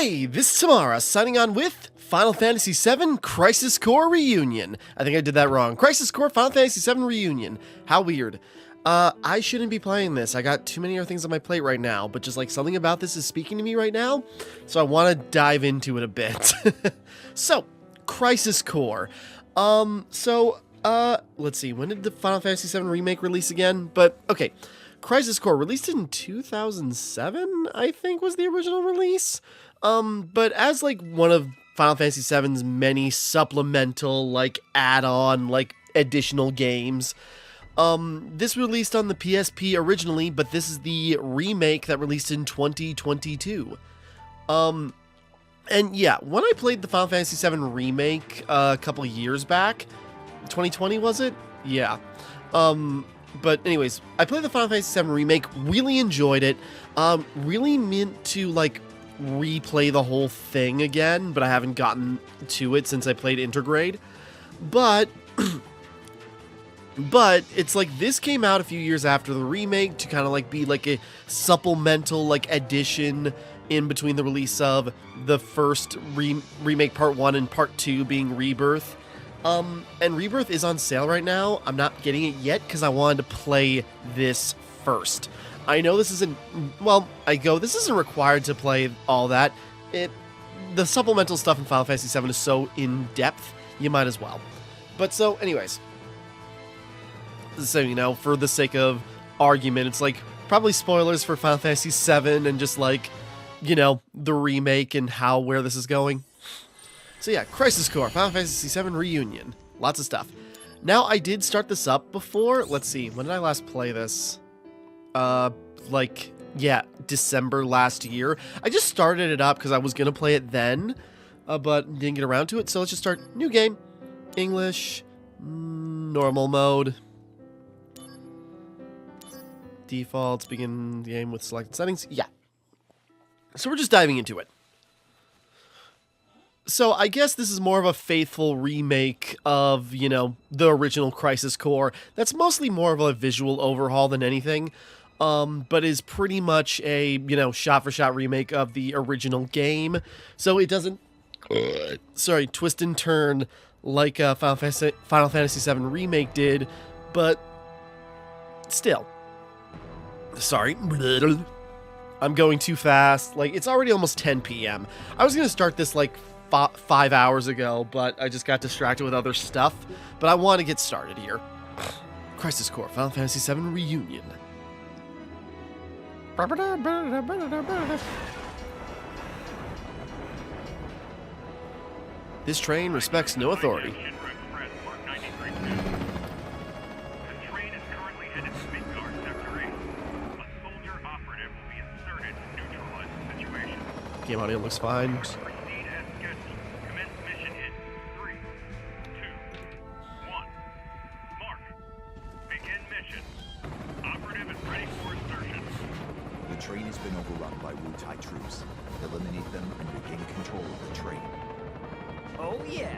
Hey, this is Timmara, signing on with Final Fantasy VII Crisis Core Reunion. I think I did that wrong. Crisis Core Final Fantasy VII Reunion. How weird. I shouldn't be playing this. I got too many other things on my plate right now, but just like something about this is speaking to me right now, so I want to dive into it a bit. So, Crisis Core. Let's see, when did the Final Fantasy VII Remake release again? But, okay, Crisis Core released in 2007, I think was the original release. But as like one of Final Fantasy VII's many supplemental, like add-on, like additional games, this released on the PSP originally, but this is the remake that released in 2022. And yeah, when I played the Final Fantasy VII Remake a couple of years back, 2020 was it? Yeah. But anyways, I played the Final Fantasy VII Remake, really enjoyed it, really meant to like replay the whole thing again, but I haven't gotten to it since I played Intergrade. But it's like this came out a few years after the remake to kind of like be like a supplemental like addition in between the release of the first remake part 1 and part 2 being Rebirth. And Rebirth is on sale right now. I'm not getting it yet because I wanted to play this first. I know this isn't, well, this isn't required to play all that. The supplemental stuff in Final Fantasy VII is so in-depth, you might as well. But so, anyways. So, you know, for the sake of argument, it's like, probably spoilers for Final Fantasy VII and just like, you know, the remake and where this is going. So yeah, Crisis Core, Final Fantasy VII Reunion. Lots of stuff. Now, I did start this up before. Let's see, when did I last play this? December last year. I just started it up because I was going to play it then, but didn't get around to it. So let's just start new game, English, normal mode, defaults, begin the game with selected settings. Yeah. So we're just diving into it. So I guess this is more of a faithful remake of, you know, the original Crisis Core. That's mostly more of a visual overhaul than anything. But is pretty much a, you know, shot-for-shot remake of the original game. So it doesn't, twist and turn like Final Fantasy VII Remake did, but still. Sorry. I'm going too fast. Like, it's already almost 10 p.m. I was going to start this, like, 5 hours ago, but I just got distracted with other stuff. But I want to get started here. Crisis Core, Final Fantasy VII Reunion. This train respects no authority. Game audio looks fine. The train has been overrun by Wu-Tai troops. Eliminate them and regain control of the train. Oh yeah.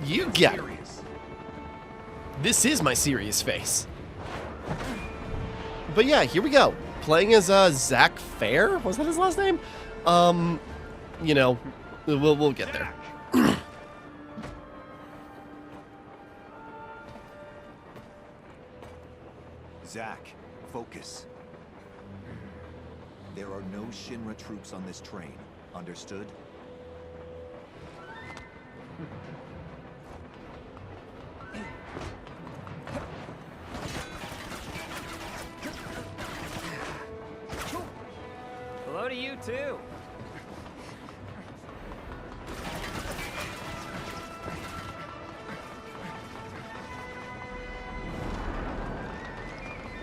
You got it. This is my serious face. But yeah, here we go. Playing as Zack Fair? Was that his last name? You know, we'll get there. Zack, focus. There are no Shinra troops on this train. Understood? Hello to you too.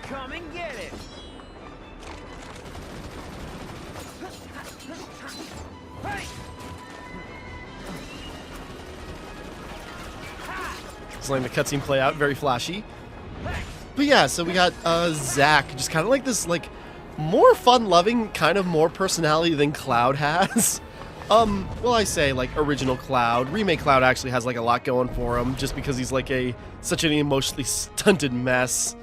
Come and get it. Hey! Just letting the cutscene play out, very flashy. But yeah, so we got Zack, just kind of like this, like, more fun-loving, kind of more personality than Cloud has. Well, I say, like, original Cloud. Remake Cloud actually has, like, a lot going for him, just because he's, like, such an emotionally stunted mess.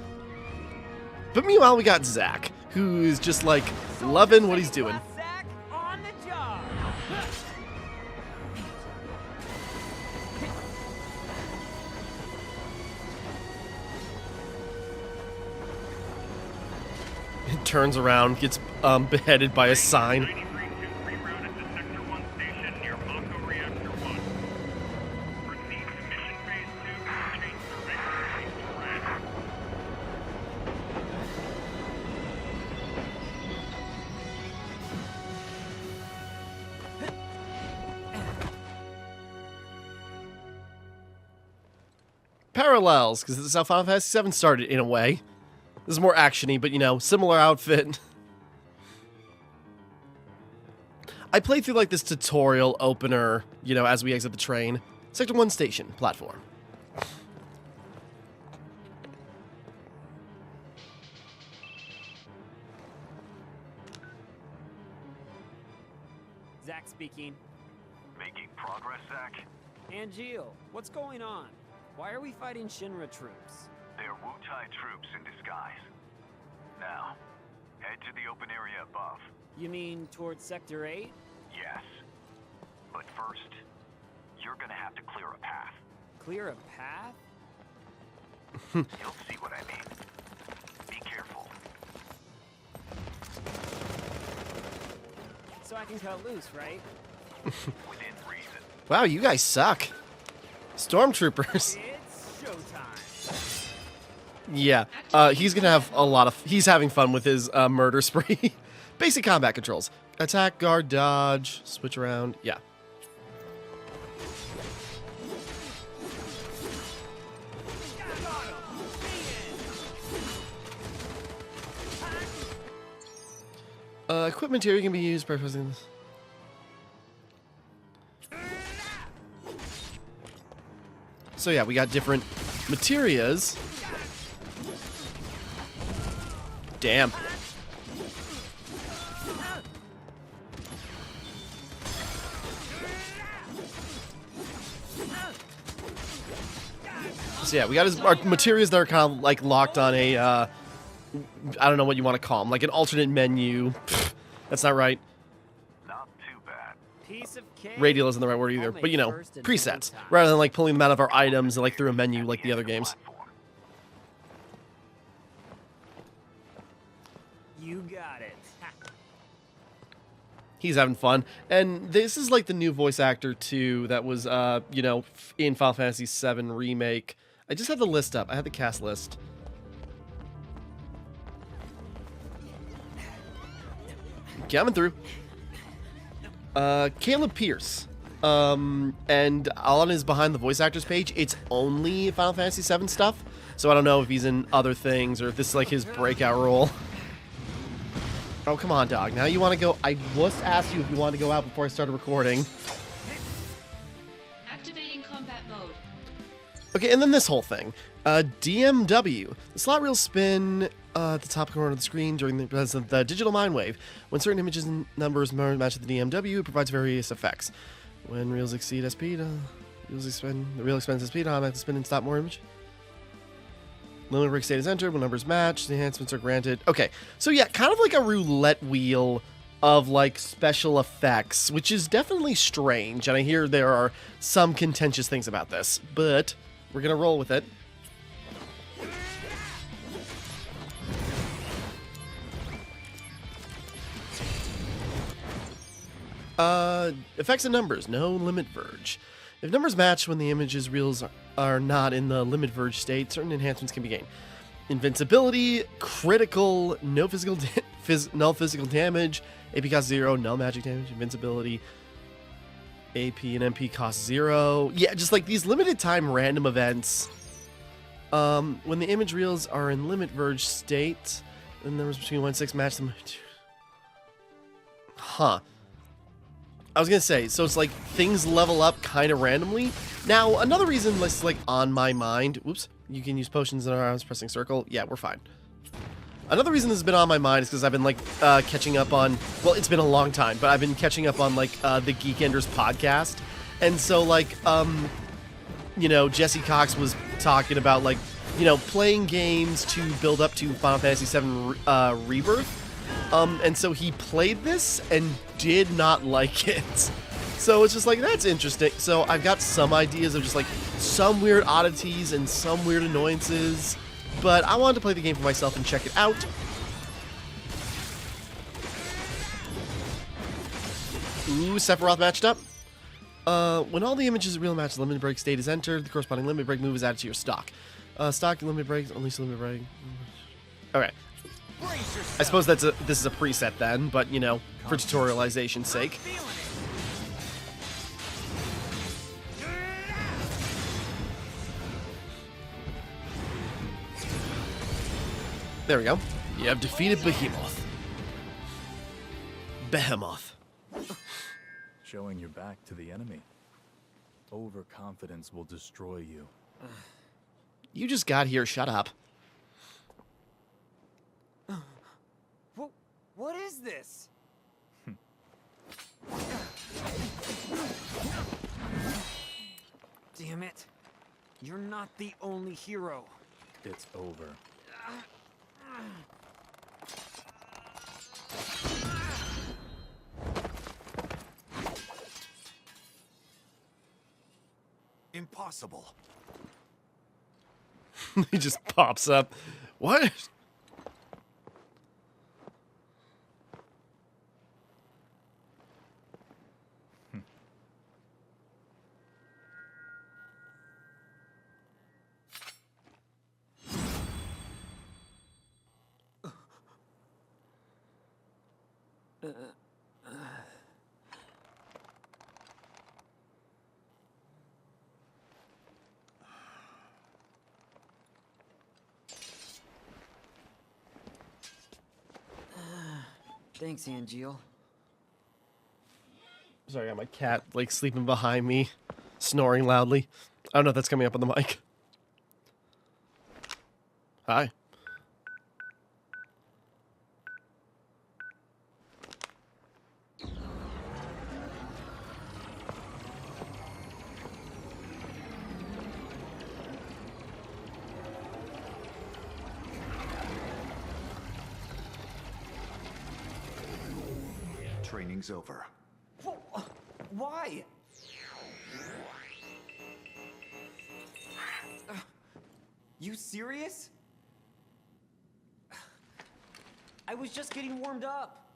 But meanwhile, we got Zack, who is just, like, loving what he's doing. Zack on the job. turns around, gets beheaded by a sign. 93 rerouted to Sector 1 station near Mako Reactor 1. Proceed to Mission Phase 2 and change survey to red. Parallels, because this is how Final Fantasy VII started in a way. This is more actiony, but you know, similar outfit. I played through like this tutorial opener, you know, as we exit the train. Sector 1 station, platform. Zach speaking. Making progress, Zach? Angeal, what's going on? Why are we fighting Shinra troops? They're Wu-Tai troops in disguise. Now, head to the open area above. You mean towards Sector 8? Yes. But first, you're gonna have to clear a path. Clear a path? You'll see what I mean. Be careful. So I can cut loose, right? Within reason. Wow, you guys suck. Stormtroopers. It's showtime. Yeah, he's gonna have a lot of... He's having fun with his murder spree. Basic combat controls. Attack, guard, dodge, switch around. Yeah. Equipment here can be used by pressing this. So yeah, we got different materias. Damn. So yeah, we got our materials that are kind of like locked on a, I don't know what you want to call them, like an alternate menu. Pfft, that's not right. Not too bad. Piece of cake. Radial isn't the right word either, but you know, presets, rather than like pulling them out of our items and like through a menu like the other games. You got it. He's having fun, and this is like the new voice actor too that was, you know, in Final Fantasy VII Remake. I just had the list up. I had the cast list. Coming through. Caleb Pierce. And on his behind the voice actors page, it's only Final Fantasy VII stuff. So I don't know if he's in other things or if this is like his breakout role. Oh, come on, dog. Now you want to go... I just asked you if you wanted to go out before I started recording. Activating combat mode. Okay, and then this whole thing. DMW. The slot reels spin at the top corner of the screen during the presence of the digital mind wave. When certain images and numbers match the DMW, it provides various effects. When reels exceed SP, the reel expends SP to automatically spin and stop more image. Limit break state is entered. When numbers match, the enhancements are granted. Okay, so yeah, kind of like a roulette wheel of like special effects, which is definitely strange. And I hear there are some contentious things about this, but we're gonna roll with it. Effects and numbers. No limit verge. If numbers match when the images reels are not in the limit verge state, certain enhancements can be gained. Invincibility, critical, no physical damage, AP cost 0, no magic damage, invincibility, AP and MP cost 0. Yeah, just like these limited time random events. When the image reels are in limit verge state, the numbers between 1 and 6 match them. Huh. I was gonna say, so it's like things level up kind of randomly. Now, another reason that's like on my mind, whoops, you can use potions in our arms pressing circle. Yeah, we're fine. Another reason this has been on my mind is because I've been like catching up on, well, it's been a long time, but I've been catching up on like the Geekenders podcast. And so like, you know, Jesse Cox was talking about like, you know, playing games to build up to Final Fantasy VII Rebirth. And so he played this and did not like it. So it's just like, that's interesting. So I've got some ideas of just like some weird oddities and some weird annoyances, but I wanted to play the game for myself and check it out. Ooh, Sephiroth matched up. When all the images of real match limited break state is entered, the corresponding limited break move is added to your stock. Stock limited breaks, unleash limited break. Okay. I suppose this is a preset then, but you know, for tutorialization's sake. There we go. You have defeated Behemoth. Behemoth. Showing your back to the enemy. Overconfidence will destroy you. You just got here, shut up. What is this? Damn it. You're not the only hero. It's over. Impossible. He just pops up. What? Thanks, Angeal. Sorry, I got my cat, like, sleeping behind me, snoring loudly. I don't know if that's coming up on the mic. Hi. Training's over. Why? You serious? I was just getting warmed up.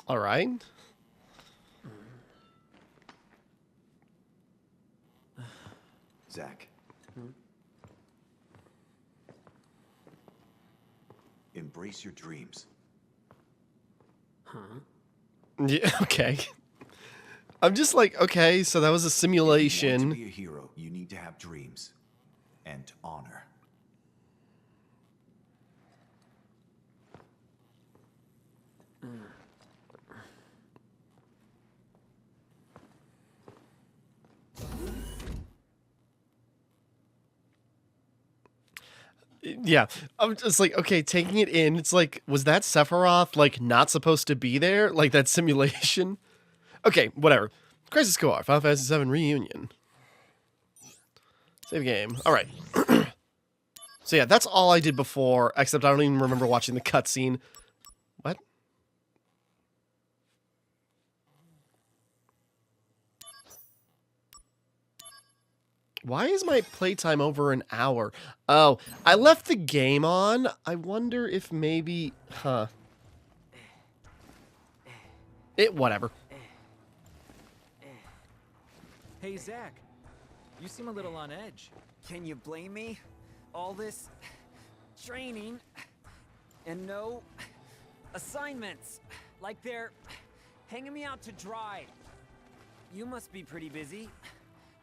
All right. Zack. Embrace your dreams. Yeah, okay. I'm just like, okay, so that was a If you want simulation. to be a hero, you need to have dreams and honor. Yeah, I'm just like, okay, taking it in, it's like, was that Sephiroth, like, not supposed to be there? Like, that simulation? Okay, whatever. Crisis Co-op, FF7 Reunion. Save game. Alright. So yeah, that's all I did before, except I don't even remember watching the cutscene. What? Why is my playtime over an hour? Oh, I left the game on. I wonder if maybe... Huh. Whatever. Hey, Zack. You seem a little on edge. Can you blame me? All this training and no assignments. Like they're hanging me out to dry. You must be pretty busy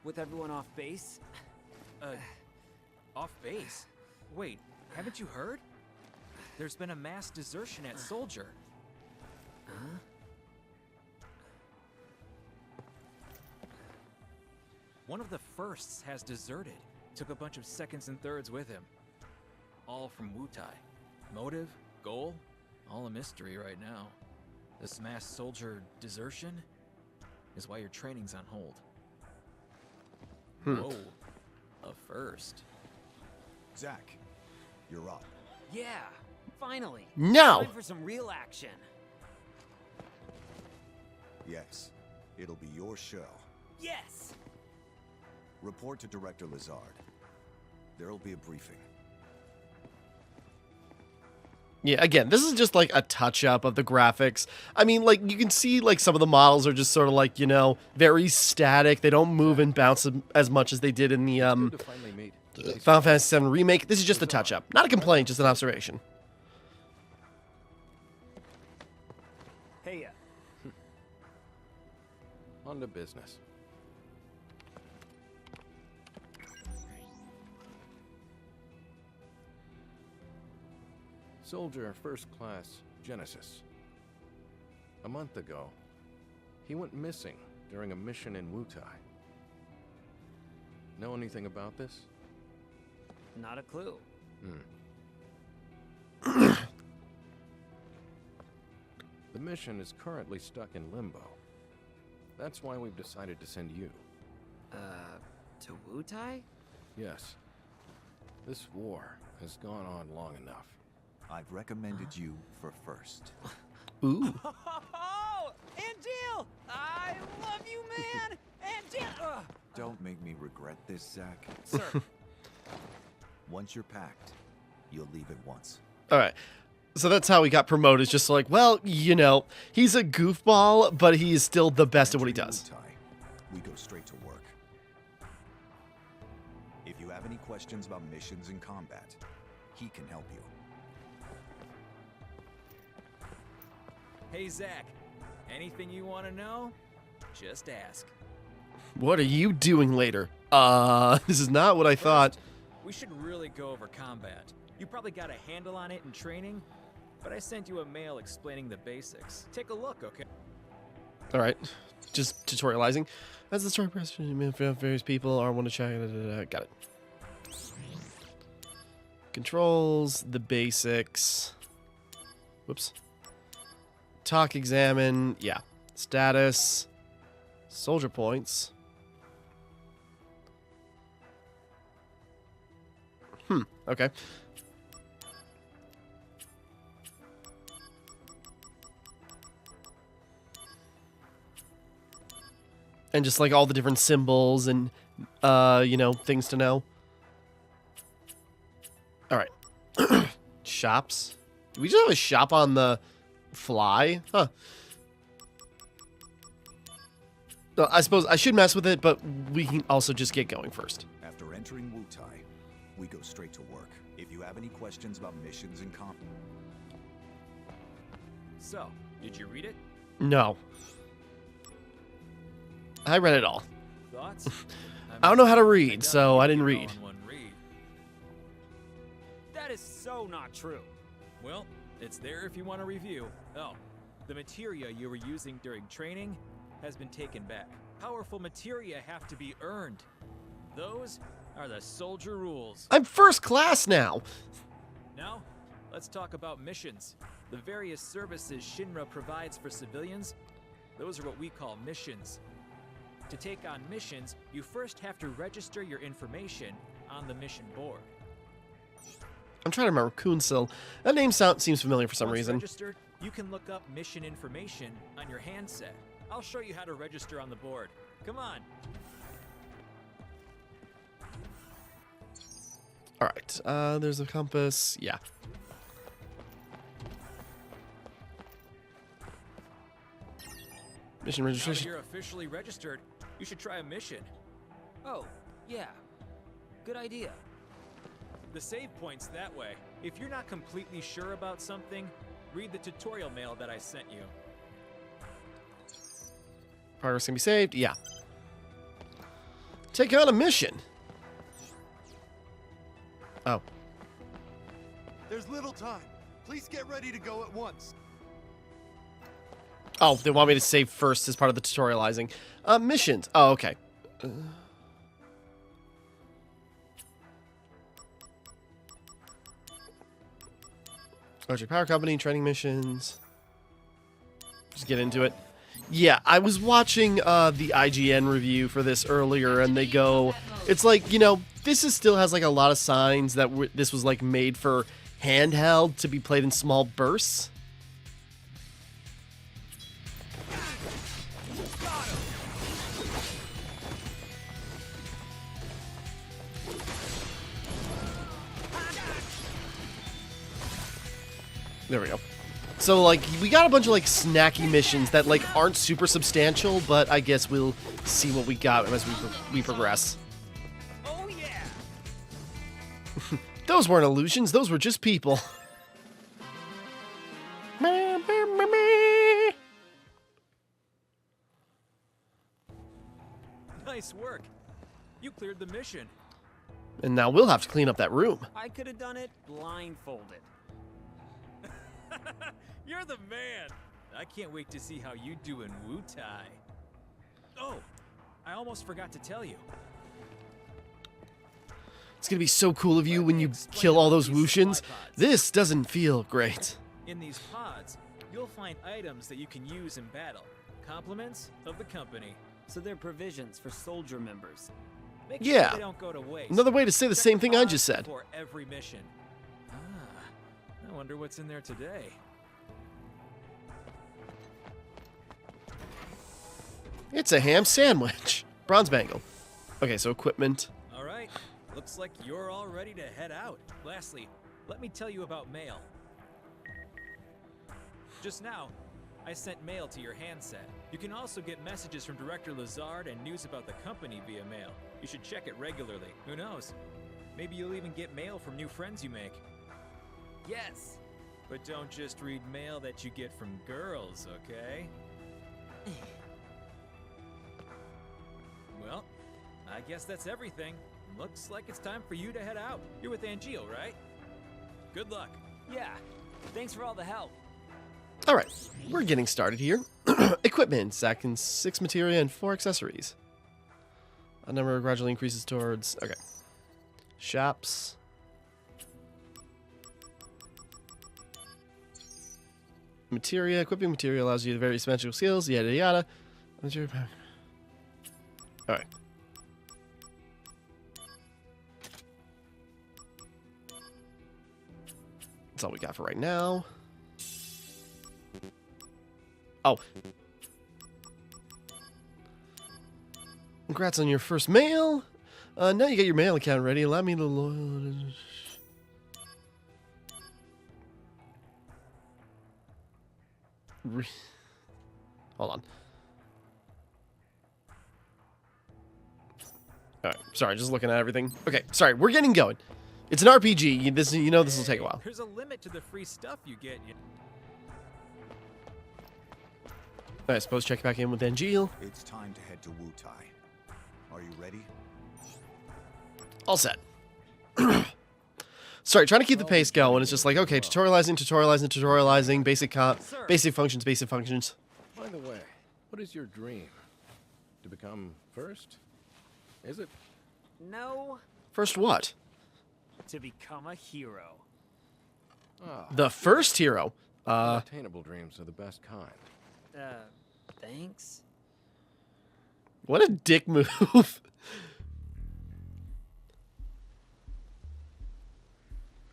with everyone off base. Off base? Wait, haven't you heard? There's been a mass desertion at Soldier. Huh? One of the firsts has deserted. Took a bunch of seconds and thirds with him. All from Wutai. Motive, goal, all a mystery right now. This mass soldier desertion is why your training's on hold. Whoa, a first. Zack, you're up. Yeah, finally. No! Time for some real action. Yes, it'll be your show. Yes! Report to Director Lazard. There'll be a briefing. Yeah, again, this is just like a touch-up of the graphics. I mean, like, you can see, like, some of the models are just sort of like, you know, very static. They don't move and bounce as much as they did in the Final Fantasy VII Remake. This is just a touch-up. Not a complaint, just an observation. Hey, On to business. Soldier First Class Genesis. A month ago, he went missing during a mission in Wutai. Know anything about this? not a clue. The mission is currently stuck in limbo. That's why we've decided to send you. To Wutai? Yes. This war has gone on long enough. I've recommended you for first. Ooh. Oh, Angeal! I love you, man! Angeal! Don't make me regret this, Zach. Sir, Once you're packed, you'll leave at once. All right. So that's how he got promoted. It's just like, well, you know, he's a goofball, but he is still the best at what he Entering does. Wutai, we go straight to work. If you have any questions about missions and combat, he can help you. Hey, Zach. Anything you want to know? Just ask. What are you doing later? This is not what I thought. We should really go over combat. You probably got a handle on it in training, but I sent you a mail explaining the basics. Take a look, okay? All right. Just tutorializing. As the story progresses, various people are want to check. Got it. Controls, the basics. Whoops. Talk, examine. Yeah. Status. Soldier points. Okay. And just like all the different symbols and, you know, things to know. All right. Shops. Do we just have a shop on the fly? Huh. Well, I suppose I should mess with it, but we can also just get going first. After entering Wutai, we go straight to work. If you have any questions about missions and combat, So, did you read it? No. I read it all. Thoughts? I don't know how to I read, doubt so you I can didn't get it all read. in one read. that is so not true. Well, it's there if you want to review. Oh, the materia you were using during training has been taken back. Powerful materia have to be earned. Those are the soldier rules. I'm first class now. Now, let's talk about missions. The various services Shinra provides for civilians, those are what we call missions. To take on missions, you first have to register your information on the mission board. I'm trying to remember Kunsil. That name seems familiar for some Once reason. registered, you can look up mission information on your handset. I'll show you how to register on the board. Come on. All right. There's a compass. Yeah. Mission Now that registration. you're officially registered, you should try a mission. Oh, yeah. Good idea. The save point's that way. If you're not completely sure about something, read the tutorial mail that I sent you. Progress can be saved. Yeah. Take on a mission. Oh. There's little time. Please get ready to go at once. Oh, they want me to save first as part of the tutorializing. Missions. Oh, okay. Electric Power Company, training missions. Just get into it. Yeah, I was watching the IGN review for this earlier, and they go, it's like, you know, still has like a lot of signs that this was like made for handheld to be played in small bursts. There we go. So, like, we got a bunch of, like, snacky missions that, like, aren't super substantial, but I guess we'll see what we got as we progress. Oh yeah! Those weren't illusions, those were just people. Nice work. You cleared the mission. And now we'll have to clean up that room. I could have done it blindfolded. You're the man. I can't wait to see how you do in Wu-Tai. Oh, I almost forgot to tell you. It's gonna be so cool of you when you kill all those Wushins. This doesn't feel great. In these pods, you'll find items that you can use in battle. Compliments of the company. So they're provisions for soldier members. Make Yeah. sure they don't go to waste. Another way to say the Check same thing I pods just said. before every mission. Ah, I wonder what's in there today. It's a ham sandwich. Bronze bangle. Okay, so equipment. All right, looks like you're all ready to head out. Lastly, let me tell you about mail. Just now, I sent mail to your handset. You can also get messages from Director Lazard and news about the company via mail. You should check it regularly. Who knows? Maybe you'll even get mail from new friends you make. Yes! But don't just read mail that you get from girls, okay? Well, I guess that's everything. Looks like it's time for you to head out. You're with Angel, right? Good luck. Yeah. Thanks for all the help. Alright, we're getting started here. Equipment. Sack and 6 materia and 4 accessories. A number gradually increases towards... Okay. Shops. Materia. Equipping materia allows you the various magical skills, yada yada. Materia pack. Alright. That's all we got for right now. Oh. Congrats on your first mail. Now you get your mail account ready. Allow me to... Hold on. Alright, sorry, just looking at everything. Okay, sorry, we're getting going. It's an RPG. This will take a while. There's a limit to the free stuff you get. I suppose check back in with Angel. It's time to head to Wu-Tai. Are you ready? All set. Sorry, trying to keep the pace going. It's just like, okay, tutorializing, basic functions. By the way, what is your dream? To become first? Is it? No, First what? to become a hero. Ah, The first hero. unattainable dreams are the best kind. Thanks? What a dick move.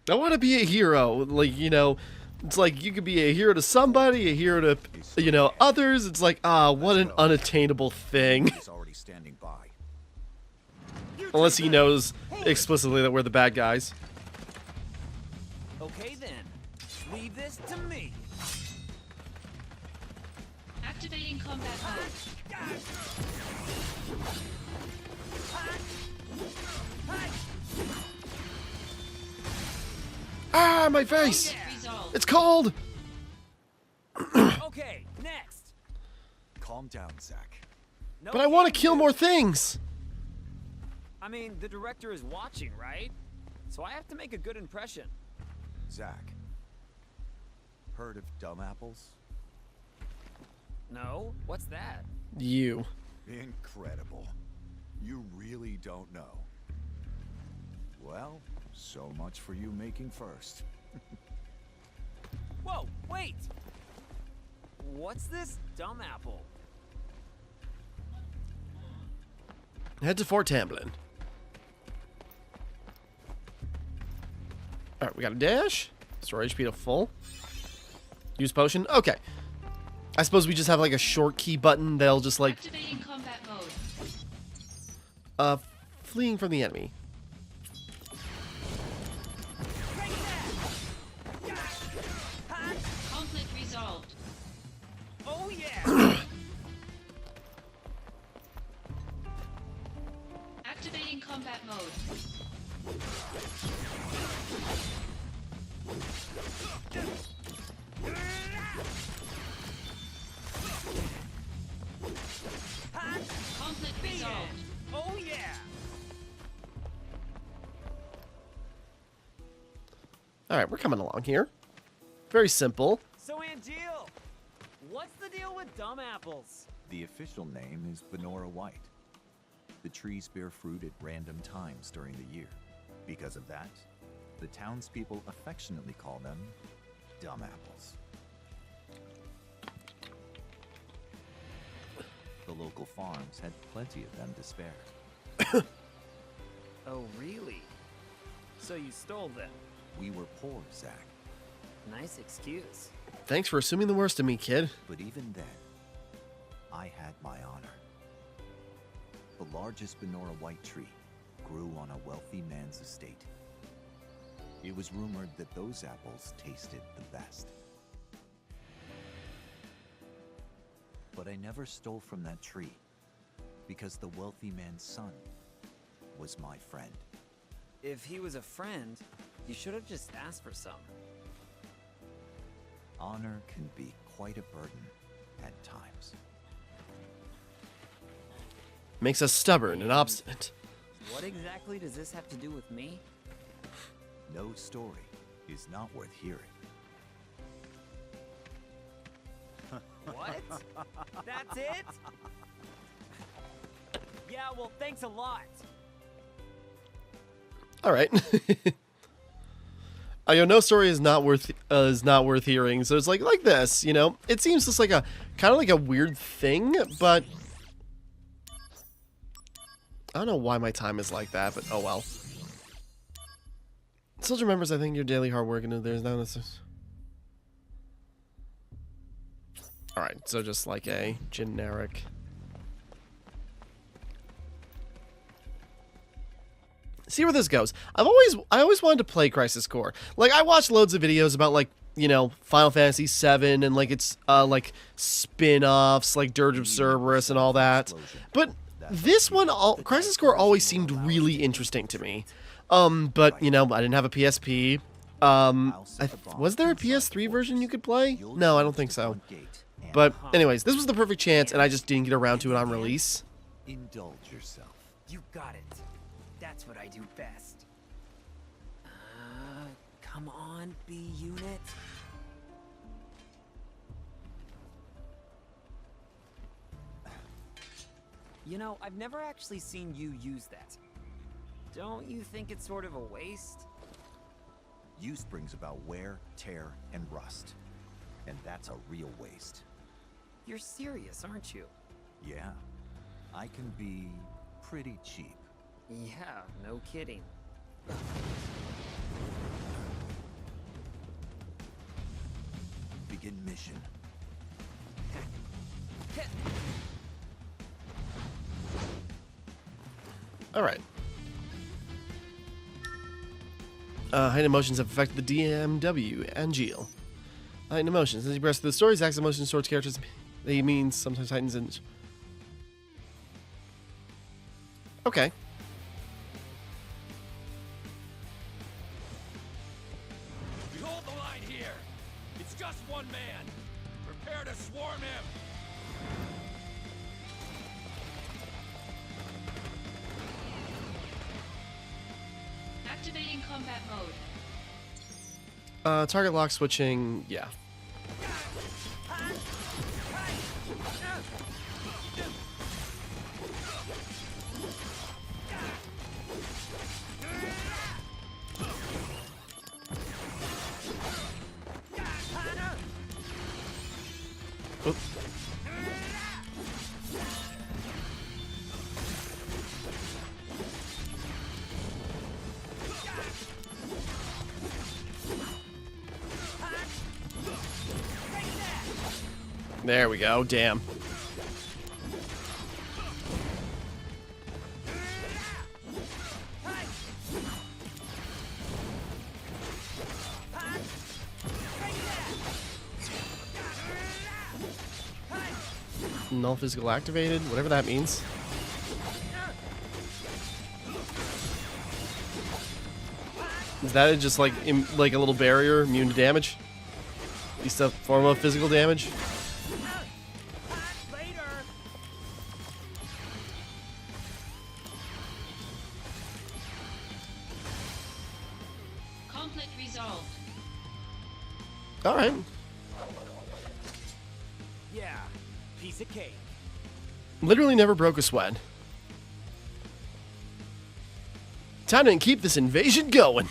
I want to be a hero. Like, you know, it's like you could be a hero to somebody, a hero to, you know, others. It's like, what an unattainable thing. He's already standing by. Unless he knows explicitly that we're the bad guys. Okay then, leave this to me. Activating combat mode. Ah, my face! Resolved. It's cold! Okay, next. Calm down, Zach. No But I want to can kill do. more things! I mean, the director is watching, right? So I have to make a good impression. Zach. Heard of dumb apples? No? What's that? You. Incredible. You really don't know. Well, so much for you making first. Whoa, wait! What's this dumb apple? Head to Fort Tamblin. Alright, we got a dash. Restore HP to full. Use potion. Okay. I suppose we just have like a short key button that'll just like Activating combat mode. fleeing from the enemy. combat mode. Conflict resolved. Oh yeah! All right, we're coming along here. Very simple. So Angeal, what's the deal with dumb apples? The official name is Benora White. The trees bear fruit at random times during the year. Because of that, the townspeople affectionately call them dumb apples. The local farms had plenty of them to spare. Oh really? So you stole them? We were poor, Zach, Nice excuse. Thanks for assuming the worst of me, kid. but even then, I had my honor. The largest Benora White tree grew on a wealthy man's estate. It was rumored that those apples tasted the best. But I never stole from that tree, because the wealthy man's son was my friend. If he was a friend, you should have just asked for some. Honor can be quite a burden at times. Makes us stubborn and obstinate. What exactly does this have to do with me? No story is not worth hearing. What? That's it? Yeah, well, thanks a lot. All right. No story is not worth hearing. So it's like this, you know. It seems just like a kind of like a weird thing, but I don't know why my time is like that. But oh well. Soldier members, I think your daily hard work and there's no. All right, so just like a generic. See where this goes. I always wanted to play Crisis Core. Like I watched loads of videos about like, you know, Final Fantasy 7 and like its like spin-offs like Dirge of Cerberus and all that. But this one, Crisis Core always seemed really interesting to me. But you know, I didn't have a PSP. Was there a PS3 version you could play? No, I don't think so. But anyways, this was the perfect chance and I just didn't get around to it on release. Indulge yourself. You got it. That's what I do best. Come on, B unit. You know, I've never actually seen you use that. Don't you think it's sort of a waste? Use brings about wear, tear, and rust. And that's a real waste. You're serious, aren't you? Yeah, I can be pretty cheap. Yeah, no kidding. Begin mission. All right. Heightened emotions have affected the DMW, Angeal. Heightened emotions. As you progress through the stories, acts emotions towards characters they means sometimes heightens in. Okay. Behold the line here. It's just one man. Prepare to swarm him. Activating combat mode. Target lock switching, yeah. Oop. There we go, damn. Null physical activated, whatever that means. Is that just like like a little barrier, immune to damage? At least a form of physical damage? Later. Conflict resolved. Alright. Yeah, piece of cake. Literally never broke a sweat. Time to keep this invasion going.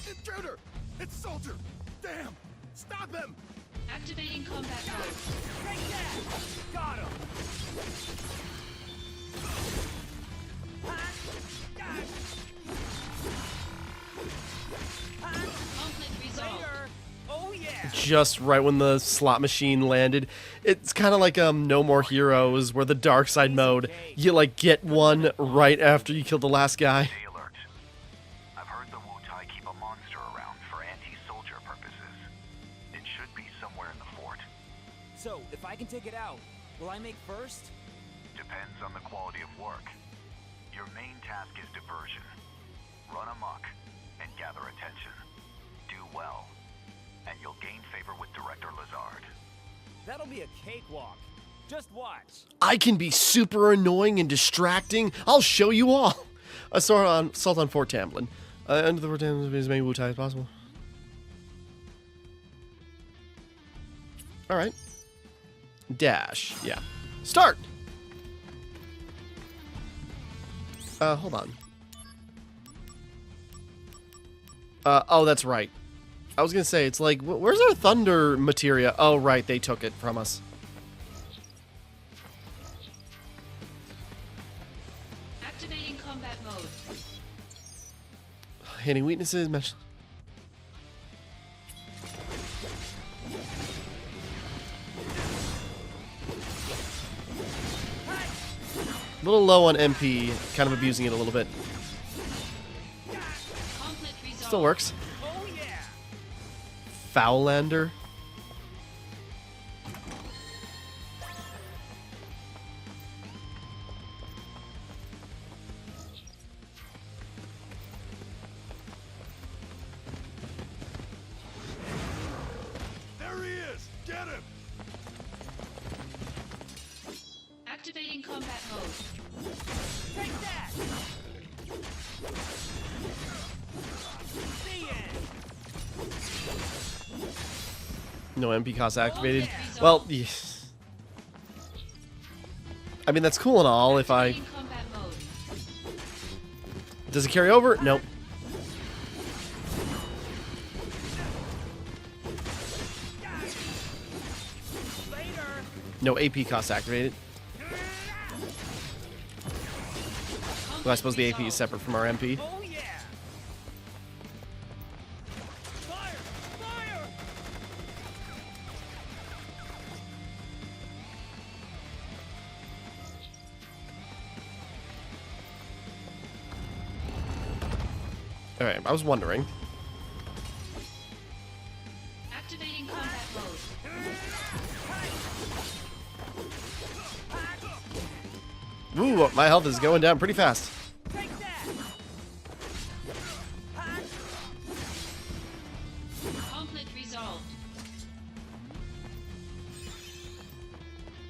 Intruder! It's Soldier! Damn! Stop him! Activating combat mode. Take that! Got him! Conflict resolved. Later! Oh yeah! Just right when the slot machine landed. It's kind of like No More Heroes, where the dark side mode, you like get one right after you kill the last guy. Stay alert. I've heard the Wutai keep a monster around for anti-soldier purposes. It should be somewhere in the fort. So, if I can take it out, will I make first? Depends on the quality of work. Your main task is diversion. Run amok and gather attention. Do well, and you'll gain favor with Director Lazard. That'll be a cakewalk. Just watch. I can be super annoying and distracting. I'll show you all. Assault on Fort Tamblin. Under the Fort Tamblin, as many Wutai as possible. Alright. Dash. Yeah. Start! Hold on. Oh, that's right. I was gonna say, it's like, where's our thunder materia? Oh, right, they took it from us. Activating combat mode. Hitting weaknesses, mesh. A little low on MP, kind of abusing it a little bit. Conflict resolved. Still works. Oh yeah! Foulander. There he is! Get him! Activating combat mode. Take that! The end! No MP cost activated. Well, I mean, that's cool and all if I... Activating combat mode. Does it carry over? Nope. Later! No AP cost activated. Well, I suppose the AP is separate from our MP. Oh yeah! Fire! Fire! Alright, I was wondering. Activating combat mode. Woo, my health is going down pretty fast. Take that! Conflict resolved.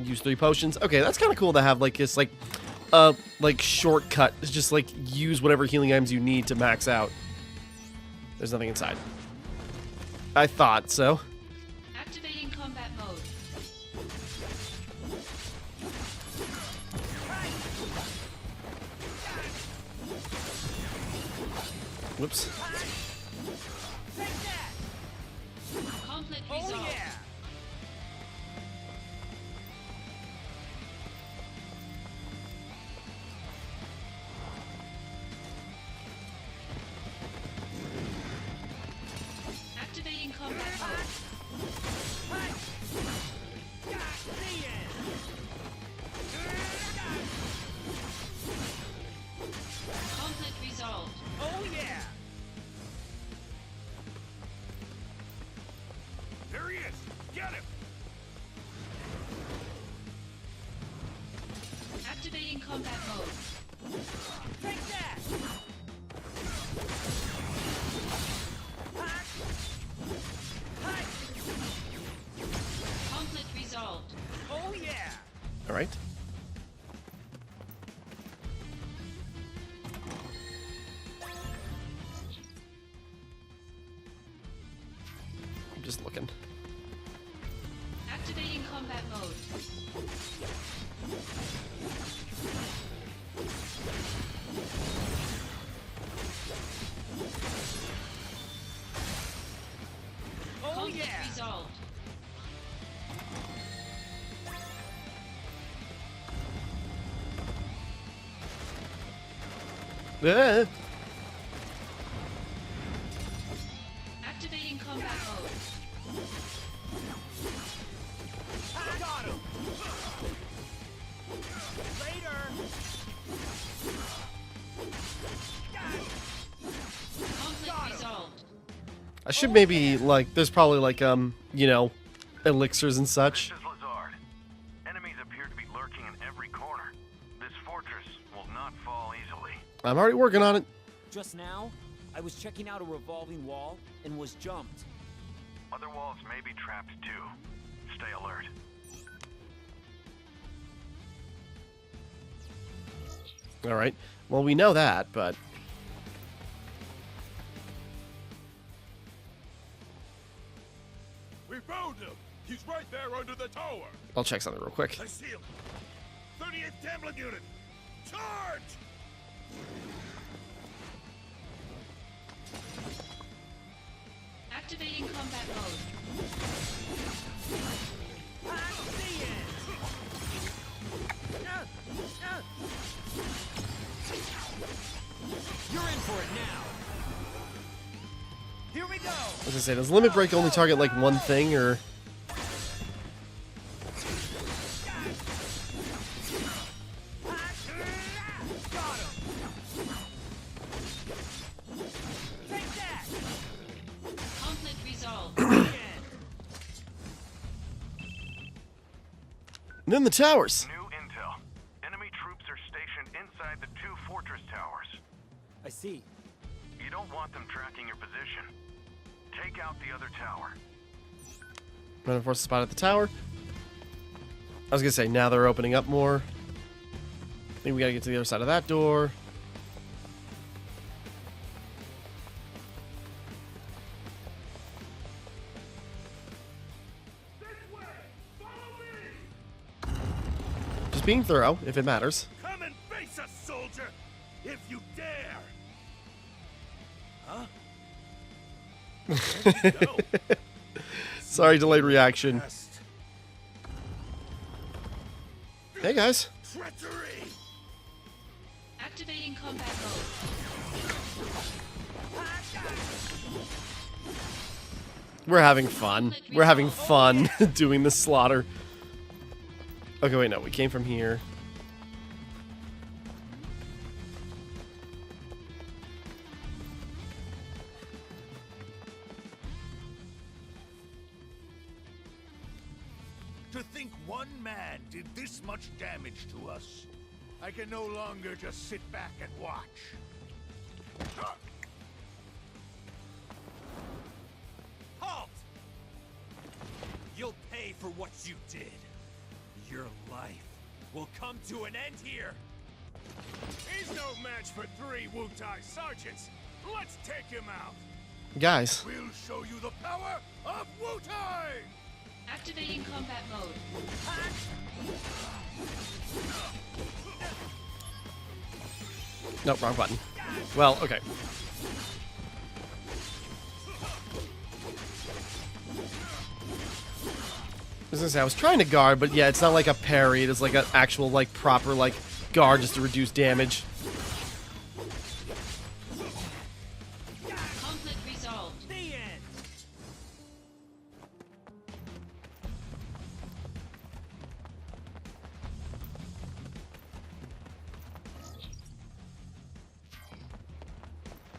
Use 3 potions. Okay, that's kind of cool to have like this like shortcut. It's just like use whatever healing items you need to max out. There's nothing inside. I thought so. Activating combat mode. Whoops. Take that! Conflict Oh resolved. yeah! Activating combat mode. The end! Conflict resolved. Oh yeah! Activating combat mode. Take that! Conflict resolved. Oh yeah! All right. I'm just looking. Activating combat mode. Oh Conflict yeah! resolved. Ah. Activating combat mode. Got him! Later! Conflict resolved. I should maybe like. There's probably like you know, elixirs and such. This is Lazard. Enemies appear to be lurking in every corner. This fortress will not fall easily. I'm already working on it. Just now, I was checking out a revolving wall and was jumped. Other walls may be trapped too. Stay alert. All right. Well, we know that, but We found him! He's right there under the tower! I'll check something real quick. I see him! 38th Tamlin unit! Charge! Activating combat mode. I see it! You're in for it now! Here we go! I was gonna say, does limit break only target like one thing, or? Got him! Take that! Conflict resolved. And then the towers. New intel. Enemy troops are stationed inside the two fortress towers. I see. You don't want them tracking your position. Take out the other tower. Reinforce the spot at the tower. I was gonna say, now they're opening up more. Maybe we gotta get to the other side of that door. Just being thorough, if it matters. Come and face us, soldier! If you dare! Huh? Where'd you go? Sorry, delayed reaction. Past Hey guys. treachery! Activating combat mode. We're having fun. We're having fun doing the slaughter. Okay, wait, no, we came from here. To think one man did this much damage to us. I can no longer just sit back and watch. Halt! You'll pay for what you did. Your life will come to an end here. He's no match for 3 Wutai sergeants. Let's take him out. Guys. We'll show you the power of Wutai! Activating combat mode. Nope, wrong button. Well, okay. I was gonna say, I was trying to guard, but yeah, it's not like a parry. It's like an actual, like, proper, like, guard just to reduce damage. Conflict resolved. The end.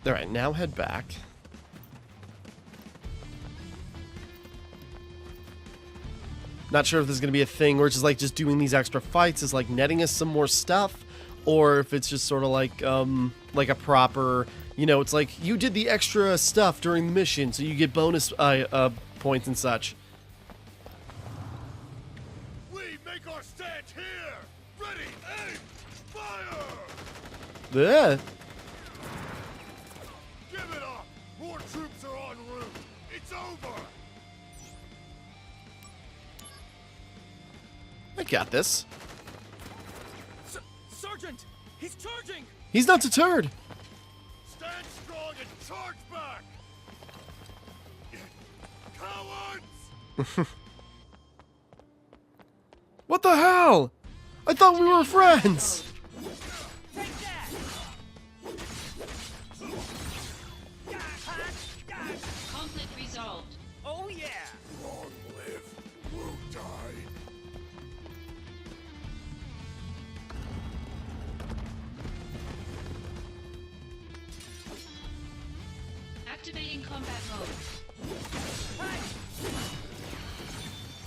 Alright, now head back. Not sure if this is going to be a thing where it's just like just doing these extra fights is like netting us some more stuff, or if it's just sort of like a proper, you know, it's like you did the extra stuff during the mission, so you get bonus points and such. We make our stand here. Ready, aim, fire. Yeah. Give it up. More troops are en route. It's over. I got this. Sergeant! He's charging! He's not deterred. Stand strong and charge back. Cowards! What the hell? I thought we were friends. Take that! Conflict resolved. Oh yeah! Long live Wutai. Activating combat mode.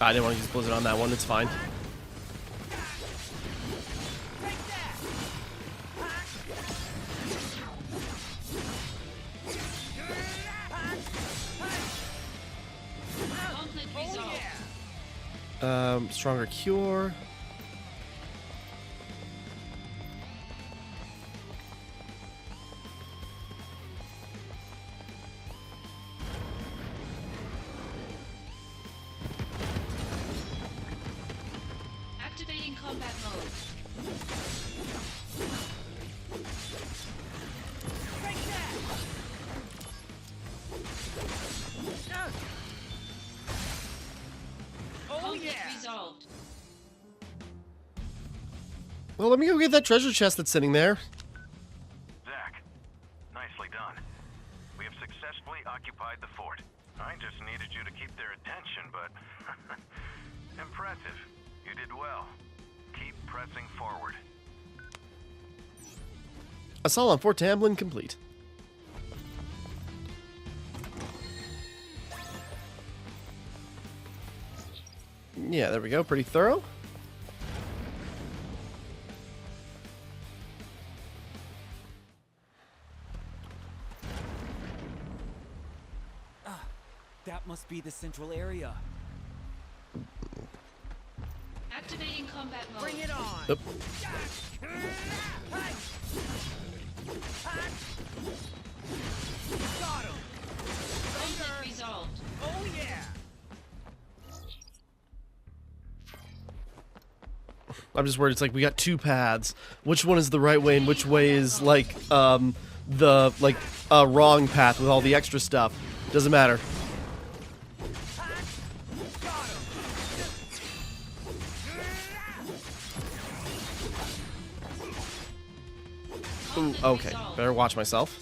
I didn't want to use Blizzard on that one. It's fine. Conflict resolved. Stronger cure. Activating combat mode. Oh Conflict yeah! resolved. Well, let me go get that treasure chest that's sitting there. Zach, nicely done. We have successfully occupied the fort. I just needed you to keep their attention, but... impressive. You did well. Keep pressing forward. Assault on Fort Tamblin complete. Yeah, there we go. Pretty thorough. That must be the central area. Activating combat mode. Bring it on! Yep. Got him! Conflict resolved. Oh yeah! I'm just worried. It's like we got two paths. Which one is the right way and which way is like the wrong path with all the extra stuff? Doesn't matter. Ooh, okay. Better watch myself.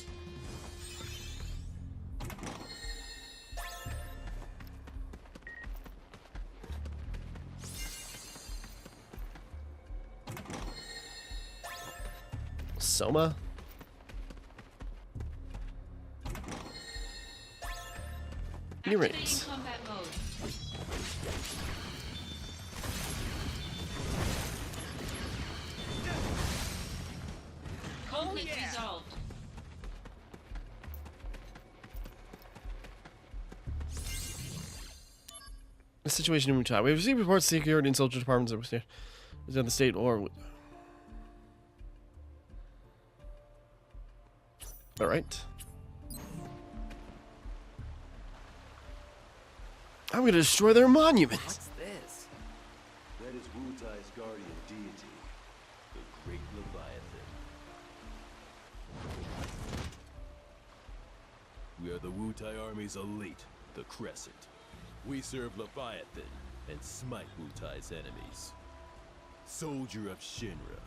Soma? Activating Earrings. combat mode. Conflict resolved. The situation in Wutai. We have received reports of security and soldier departments within the state or... Alright. I'm gonna destroy their monument. What's this? That is Wutai's guardian deity, the Great Leviathan. We are the Wutai Army's elite, the Crescent. We serve Leviathan and smite Wutai's enemies. Soldier of Shinra,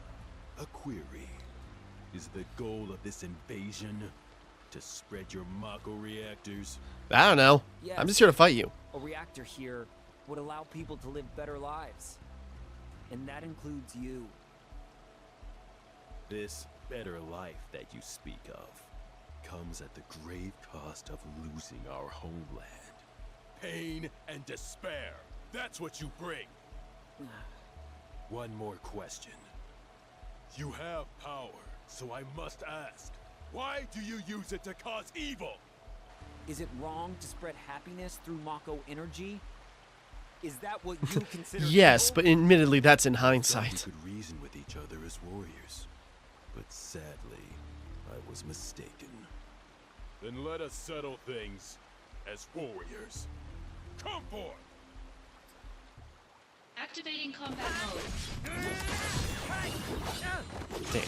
a query. Is the goal of this invasion to spread your Mako reactors? I don't know. Yes. I'm just here to fight you. A reactor here would allow people to live better lives. And that includes you. This better life that you speak of comes at the grave cost of losing our homeland. Pain and despair. That's what you bring. One more question. You have power, so I must ask, why do you use it to cause evil? Is it wrong to spread happiness through Mako energy? Is that what you consider Yes, evil? but admittedly, that's in Thought you hindsight. could reason with each other as warriors, but sadly, I was mistaken. Then let us settle things as warriors. Come forth! Activating combat mode. Damn.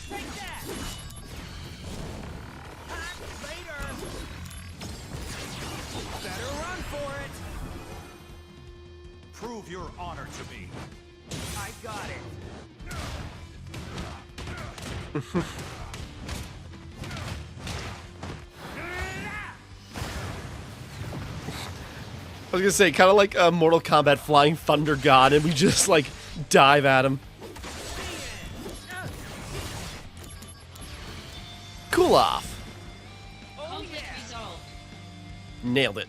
Take that! Later! Better run for it! Prove your honor to me. I got it. I was gonna say, kind of like a Mortal Kombat Flying Thunder God, and we just, like, dive at him. Cool off. Conflict resolved. Nailed it.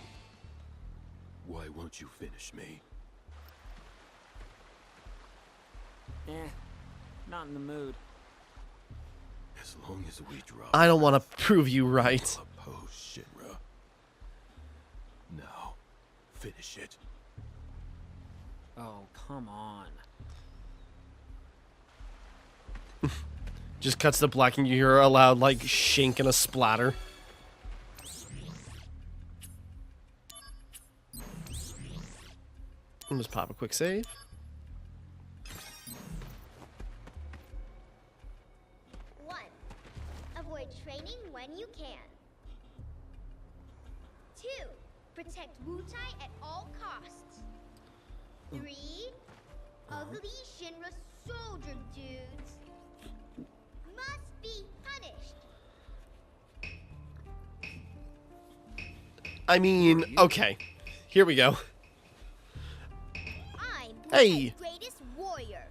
Why won't you finish me? Not in the mood. As long as we drop... I don't want to prove you right. I'll oppose Shinra. Now, finish it. Oh, come on. Just cuts to black and you hear a loud, like, shink and a splatter. I'll just pop a quick save. Avoid training when you can. 2. Protect Wutai at all costs. 3. Ugly Shinra soldier dudes must be punished. I mean, okay. Here we go. I'm Hey. Wutai's greatest warrior.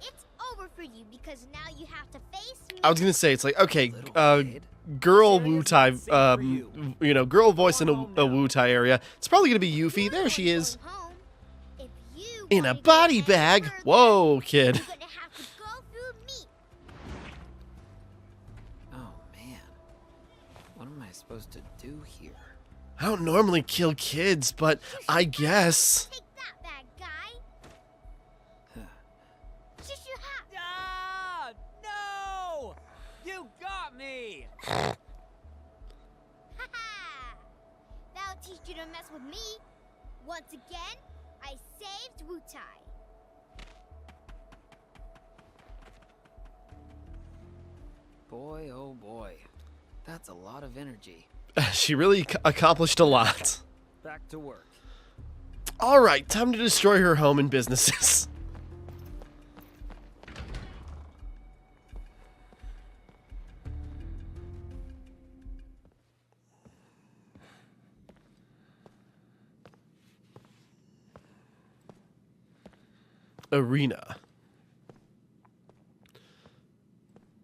It's over for you because now you have to face me. I was gonna say, it's like, okay, girl Wutai, you know, girl voice in a Wutai area. It's probably gonna be Yuffie. There she is. Home. If you In a wanna go body any bag. further, Whoa, kid. you're gonna have to go through me. Oh, man. What am I supposed to do here? I don't normally kill kids, but I guess. Take that, bad guy. Shush you ha. Ah! No! You got me! Ha ha! That'll teach you to mess with me. Once again, I saved Wutai. Boy, oh boy. That's a lot of energy. She really accomplished a lot. Back to work. Alright, time to destroy her home and businesses. Arena.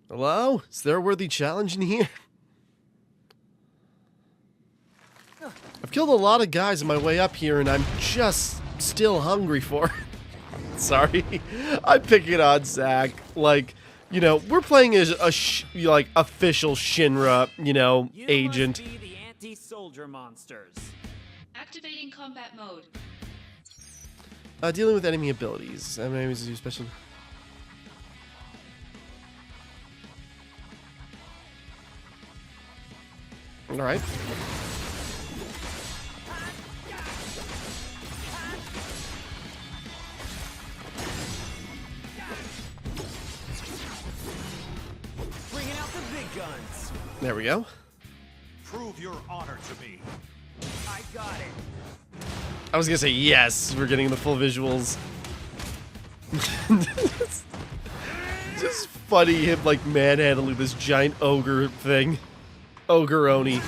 Hello? Is there a worthy challenge in here? I've killed a lot of guys on my way up here, and I'm just still hungry for it. Sorry. I'm picking on Zach. Like, you know, we're playing as a like official Shinra, you know, You agent. must be the anti-soldier monsters. Activating combat mode. Dealing with enemy abilities. Enemies do special. All right. Bringing out the big guns. There we go. Prove your honor to me. I got it. I was gonna say yes. We're getting the full visuals. It's just funny him like manhandling this giant ogre thing. Ogre Oni.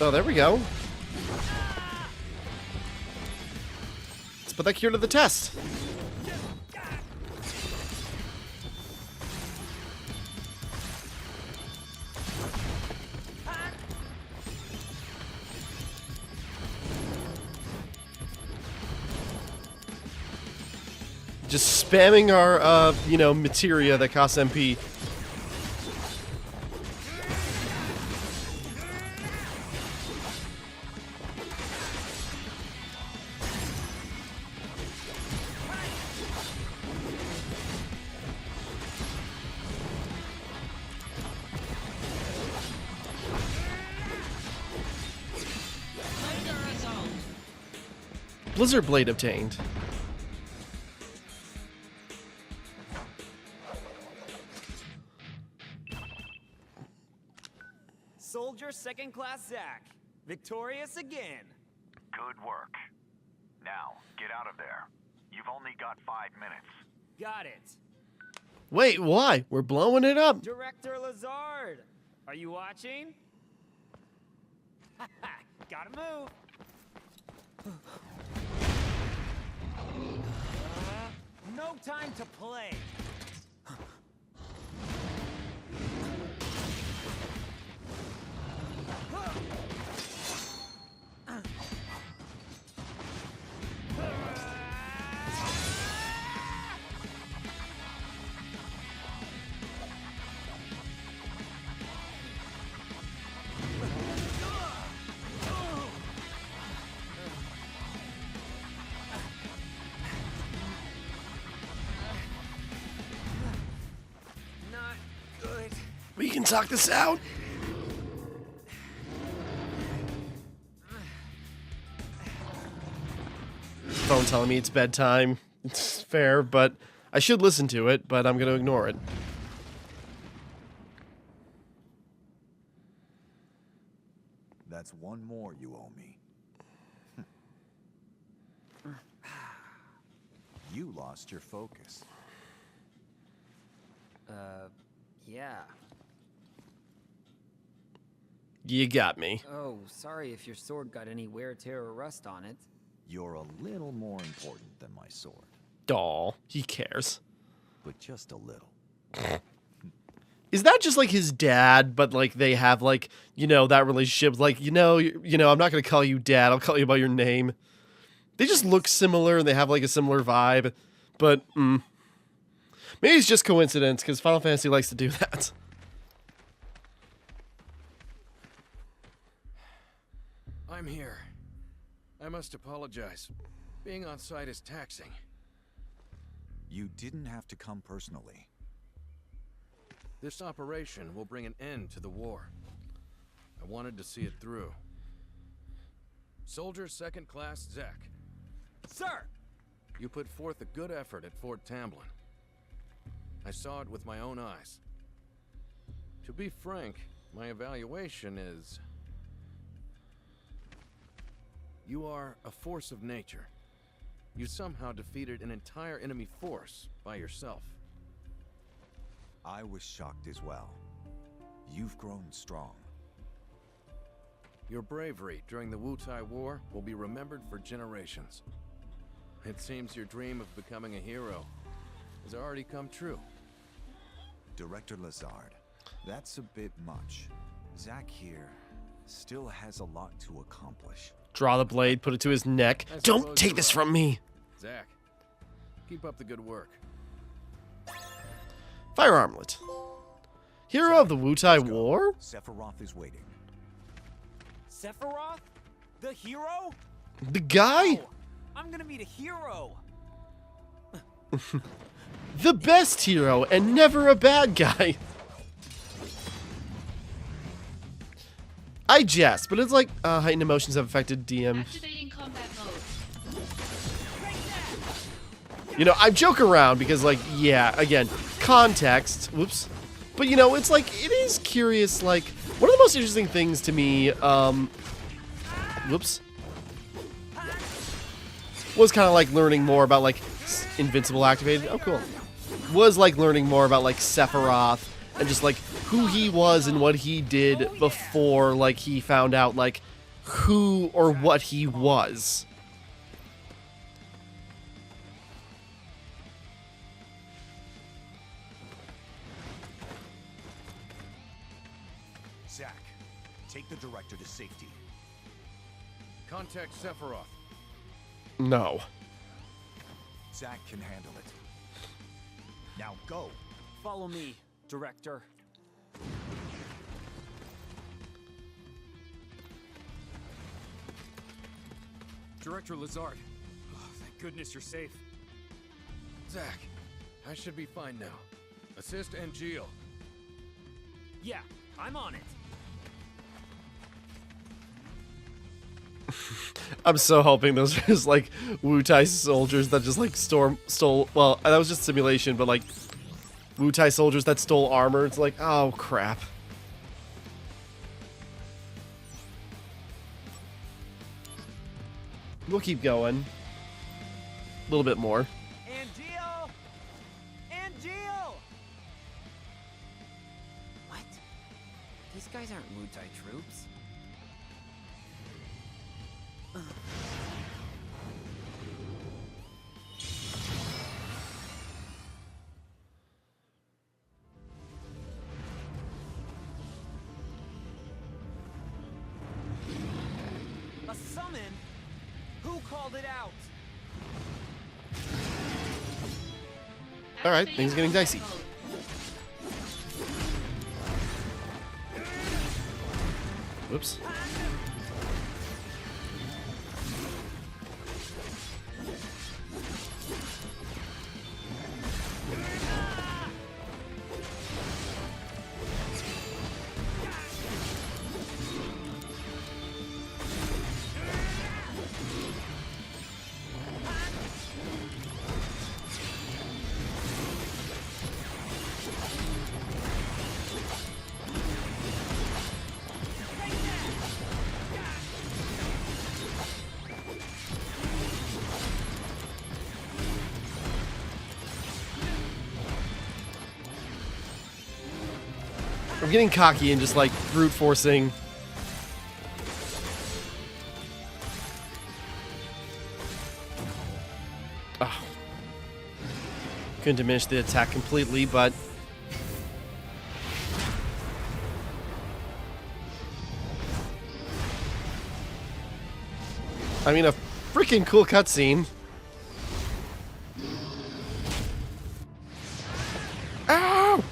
Oh, there we go. Let's put that cure to the test. Just spamming our, you know, materia that costs MP. Blizzard Blade obtained. Soldier second class Zach. Victorious again. Good work. Now, get out of there. You've only got 5 minutes. Got it. Wait, why? We're blowing it up. Director Lazard, are you watching? Gotta move. No time to play. We can talk this out. Phone telling me it's bedtime. It's fair, but I should listen to it, but I'm going to ignore it. That's one more you owe me. You lost your focus. Yeah. You got me. Oh, sorry if your sword got any wear, tear, or rust on it. You're a little more important than my sword. Aw, he cares. But just a little. Is that just like his dad, but like they have like, you know, that relationship? Like, you know, I'm not going to call you dad. I'll call you by your name. They just look similar and they have like a similar vibe. But, maybe it's just coincidence because Final Fantasy likes to do that. I'm here. I must apologize. Being on site is taxing. You didn't have to come personally. This operation will bring an end to the war. I wanted to see it through. Soldier second class Zach. Sir! You put forth a good effort at Fort Tamblin. I saw it with my own eyes. To be frank, my evaluation is... You are a force of nature. You somehow defeated an entire enemy force by yourself. I was shocked as well. You've grown strong. Your bravery during the Wutai War will be remembered for generations. It seems your dream of becoming a hero has already come true. Director Lazard, that's a bit much. Zach here still has a lot to accomplish. Draw the blade, put it to his neck. Don't take this from me. Zach, keep up the good work. Fire armlet. Hero of the Wutai War? Sephiroth is waiting. Sephiroth? The hero? The guy? Oh, I'm gonna meet a hero. The best hero and never a bad guy. I jest, but it's like heightened emotions have affected DM. Activating combat mode. You know, I joke around because, like, yeah, again, context. Whoops. But, you know, it's like, it is curious, like, one of the most interesting things to me, whoops, was kind of like learning more about, like, Invincible activated. Oh, cool. Was, like, learning more about, like, Sephiroth and just, like, who who he was and what he did before, like, he found out, like, who or what he was. Zack, take the director to safety. Contact Sephiroth. No. Zack can handle it. Now go. Follow me, Director. Director Lazard. Oh, thank goodness you're safe. Zack, I should be fine now. Assist Angeal. Yeah, I'm on it. I'm so hoping those are just, like, Wu-Tai soldiers that just, like, stole... Well, that was just simulation, but, like, Wu-Tai soldiers that stole armor. It's like, oh, crap. We'll keep going. A little bit more. Angeal! Angeal! What? These guys aren't Wu-Tai troops. A summon? Who called it out? Alright, things are getting dicey. Whoops. I'm getting cocky and just, like, brute forcing. Oh. Couldn't diminish the attack completely, but... I mean, a freaking cool cutscene. Ow!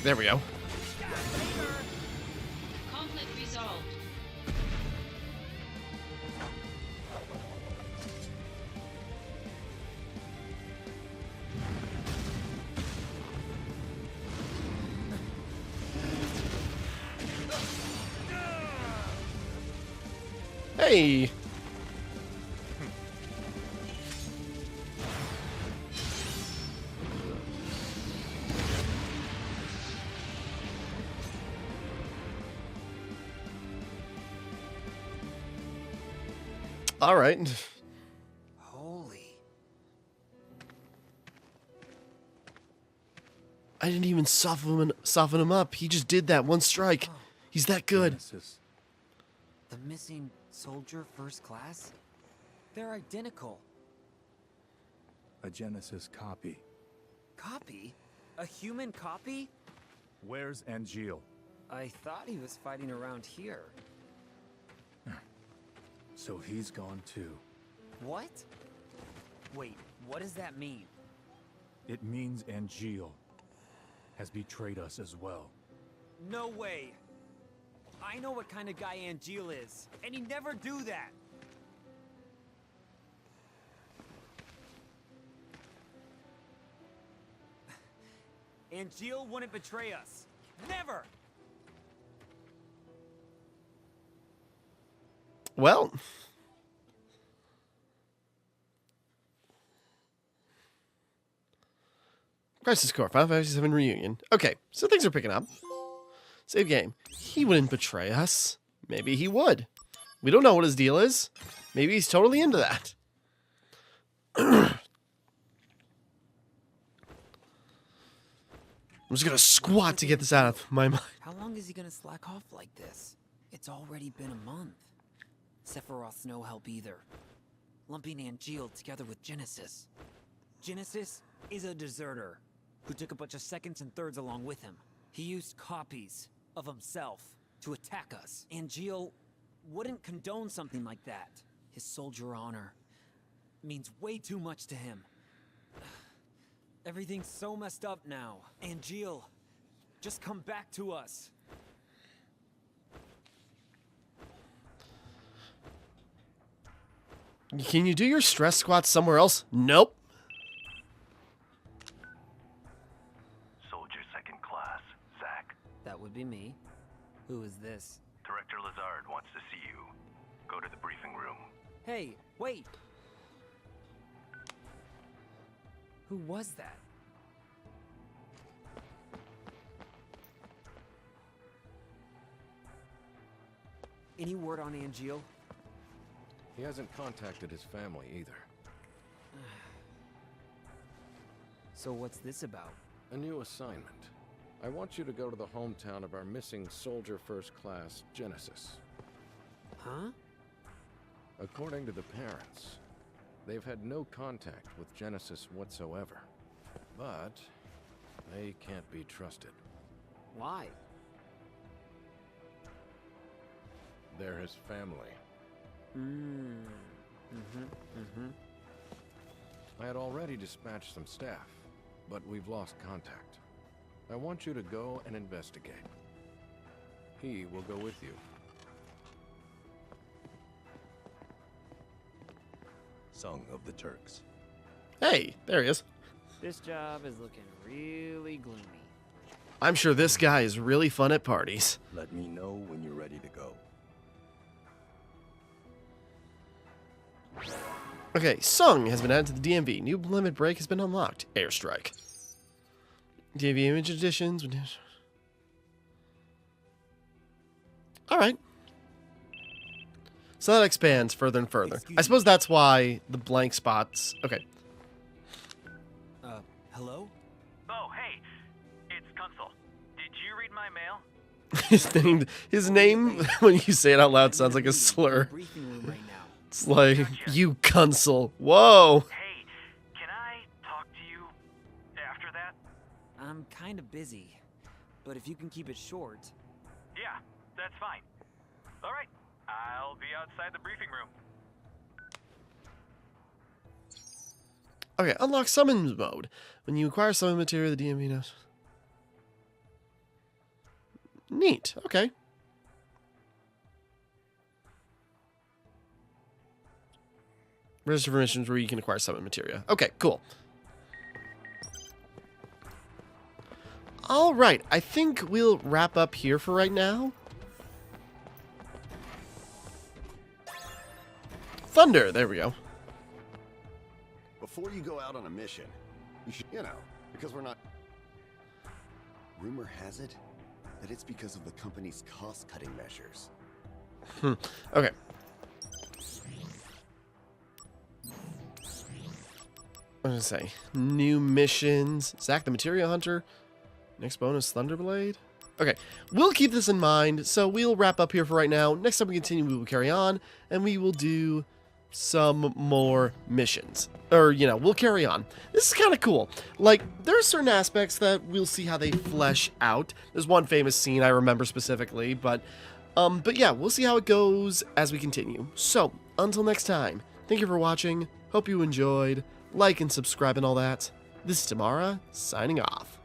There we go. Conflict resolved. Hey! All right. Holy. I didn't even soften him up. He just did that one strike. He's that good. Genesis. The missing soldier first class? They're identical. A Genesis copy. Copy? A human copy? Where's Angeal? I thought he was fighting around here. So he's gone too. What? Wait, what does that mean? It means Angeal has betrayed us as well. No way! I know what kind of guy Angeal is, and he'd never do that! Angeal wouldn't betray us. Never! Well, Crisis Core, Final Fantasy VII Reunion. Okay, so things are picking up. Save game. He wouldn't betray us. Maybe he would. We don't know what his deal is. Maybe he's totally into that. I'm just gonna squat to get this out of my mind. How long is he gonna slack off like this? It's already been a month. Sephiroth's no help either. Lumping Angeal together with Genesis. Genesis is a deserter who took a bunch of seconds and thirds along with him. He used copies of himself to attack us. Angeal wouldn't condone something like that. His soldier honor means way too much to him. Everything's so messed up now. Angeal, just come back to us. Can you do your stress squats somewhere else? Nope. Soldier second class, Zach. That would be me. Who is this? Director Lazard wants to see you. Go to the briefing room. Hey, wait! Who was that? Any word on Angeal? He hasn't contacted his family either. So what's this about? A new assignment. I want you to go to the hometown of our missing soldier first class, Genesis. Huh? According to the parents, they've had no contact with Genesis whatsoever. But they can't be trusted. Why? They're his family. I had already dispatched some staff, but we've lost contact. I want you to go and investigate. He will go with you. Song of the Turks. Hey, there he is. This job is looking really gloomy. I'm sure this guy is really fun at parties. Let me know when you're ready to go. Okay, Sung has been added to the DMV. New limit break has been unlocked. Airstrike. DMV image additions. Alright. So that expands further and further. I suppose that's why the blank spots... Okay. Hello? Oh, hey, it's Kunzel. Did you read my mail? His name, when you say it out loud, sounds like a slur. It's like, you Kunzel. Whoa! Hey, can I talk to you after that? I'm kind of busy, but if you can keep it short... Yeah, that's fine. All right, I'll be outside the briefing room. Okay, unlock summons mode. When you acquire summon material, the DMV knows. Neat, okay. Register for missions where you can acquire summon materia. Okay, cool. Alright, I think we'll wrap up here for right now. Thunder, there we go. Before you go out on a mission, you should, because we're not... Rumor has it that it's because of the company's cost-cutting measures. Okay. What did I say? New missions. Zach the Materia Hunter. Next bonus, Thunderblade. Okay, we'll keep this in mind, so we'll wrap up here for right now. Next time we continue, we will carry on, and we will do some more missions. Or, you know, we'll carry on. This is kind of cool. Like, there are certain aspects that we'll see how they flesh out. There's one famous scene I remember specifically, but yeah, we'll see how it goes as we continue. So, until next time, thank you for watching. Hope you enjoyed. Like and subscribe and all that. This is Timmara, signing off.